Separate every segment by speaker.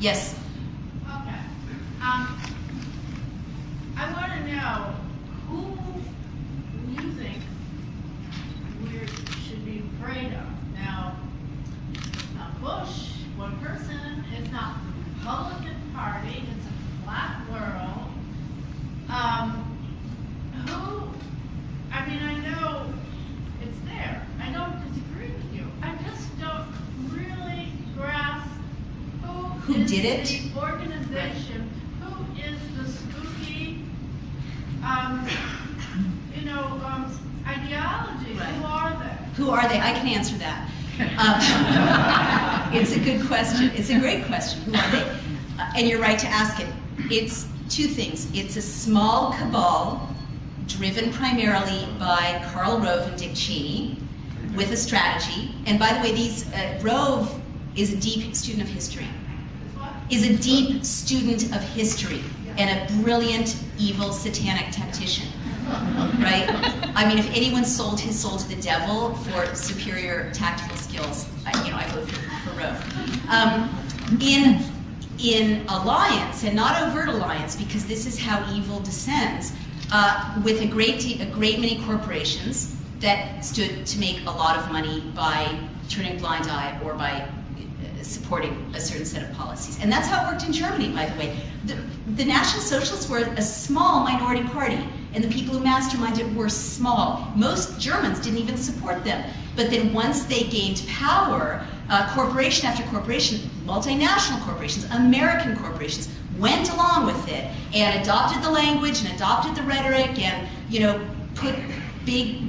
Speaker 1: Yes.
Speaker 2: Okay. I want to know who you think we should be afraid of. Now, it's not Bush, one person. It's not the Republican Party. It's a flat world. I mean, I know it's there. I don't disagree with you. I just don't really grasp who is
Speaker 1: did it?
Speaker 2: the organization, who is the spooky, ideology.
Speaker 1: Right.
Speaker 2: Who are they?
Speaker 1: Who are they? I can answer that. It's a good question. It's a great question. Who are they? And you're right to ask it. It's two things. It's a small cabal driven primarily by Karl Rove and Dick Cheney with a strategy. And by the way, Rove is a deep student of history. Is a deep student of history and a brilliant, evil, satanic tactician, right? I mean, if anyone sold his soul to the devil for superior tactical skills, I vote for Rove. In alliance, and not overt alliance, because this is how evil descends, with a great many corporations that stood to make a lot of money by turning a blind eye or by supporting a certain set of policies. And that's how it worked in Germany, by the way. The National Socialists were a small minority party, and the people who masterminded it were small. Most Germans didn't even support them. But then once they gained power, corporation after corporation, multinational corporations, American corporations, went along with it and adopted the language and adopted the rhetoric and, put big,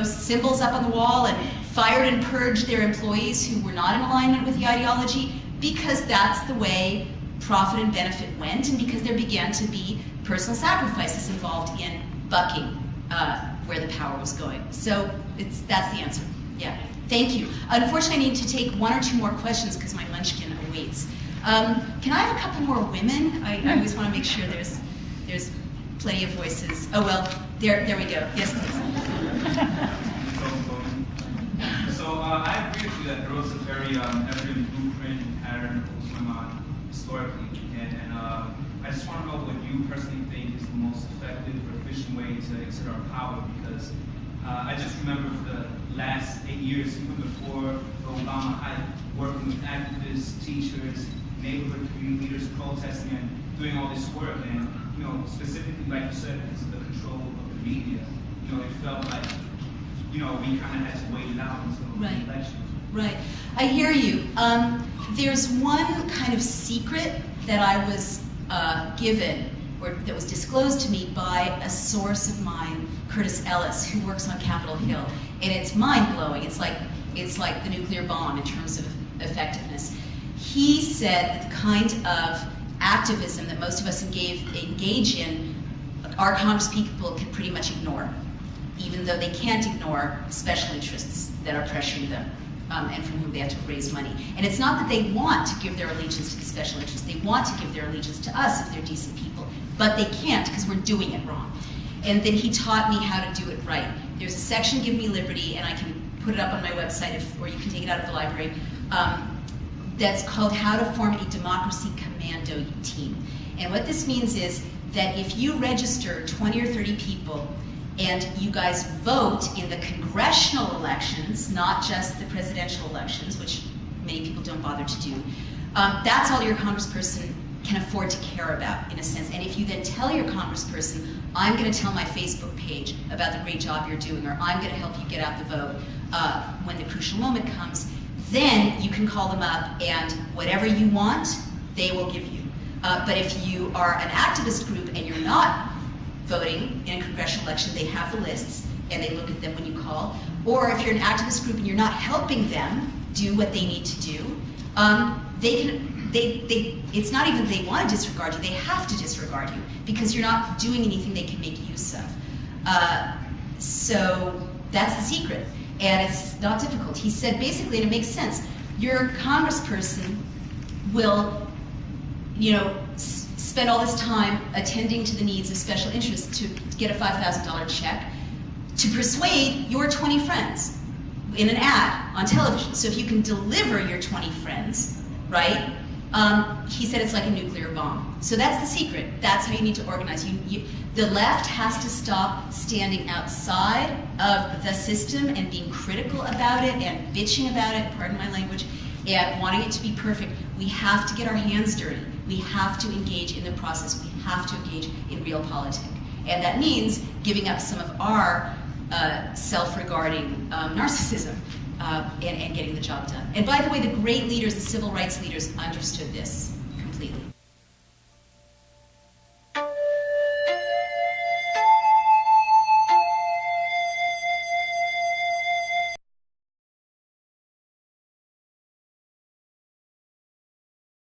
Speaker 1: symbols up on the wall and fired and purged their employees who were not in alignment with the ideology, because that's the way profit and benefit went, and because there began to be personal sacrifices involved in bucking where the power was going. So that's the answer. Yeah, thank you. Unfortunately, I need to take one or two more questions because my munchkin awaits. Can I have a couple more women? I always want to make sure there's plenty of voices. Oh well, there we go. Yes, please.
Speaker 3: So I agree with you that there was a very evident blueprint and pattern that was going on historically, and I just want to know what you personally think is the most effective or efficient way to exert our power, because I just remember for the last 8 years, even before Obama, I working with activists, teachers, neighborhood community leaders, protesting and doing all this work, and specifically, like you said, because of the control of the media, it felt like we kind of had to wait it out until the election.
Speaker 1: Right. I hear you. There's one kind of secret that I was given, or that was disclosed to me by a source of mine, Curtis Ellis, who works on Capitol Hill, and it's mind-blowing. It's like the nuclear bomb in terms of effectiveness. He said that the kind of activism that most of us engage in, our congresspeople can pretty much ignore, even though they can't ignore special interests that are pressuring them, and from whom they have to raise money. And it's not that they want to give their allegiance to the special interests. They want to give their allegiance to us if they're decent people, but they can't because we're doing it wrong. And then he taught me how to do it right. There's a section, Give Me Liberty, and I can put it up on my website, or you can take it out of the library, that's called How to Form a Democracy Commando Team. And what this means is that if you register 20 or 30 people and you guys vote in the congressional elections, not just the presidential elections, which many people don't bother to do, that's all your congressperson can afford to care about, in a sense. And if you then tell your congressperson, I'm going to tell my Facebook page about the great job you're doing, or I'm going to help you get out the vote when the crucial moment comes, then you can call them up, and whatever you want, they will give you. But if you are an activist group and you're not voting in a congressional election, they have the lists, and they look at them when you call. Or if you're an activist group and you're not helping them do what they need to do, it's not even they want to disregard you, they have to disregard you, because you're not doing anything they can make use of. So that's the secret, and it's not difficult. He said basically, and it makes sense, your congressperson will, spend all this time attending to the needs of special interests to get a $5,000 check to persuade your 20 friends in an ad on television. So if you can deliver your 20 friends, right, He said it's like a nuclear bomb. So that's the secret. That's how you need to organize. The left has to stop standing outside of the system and being critical about it and bitching about it, pardon my language, and wanting it to be perfect. We have to get our hands dirty. We have to engage in the process. We have to engage in real politics. And that means giving up some of our self-regarding narcissism and getting the job done. And by the way, the great leaders, the civil rights leaders, understood this completely.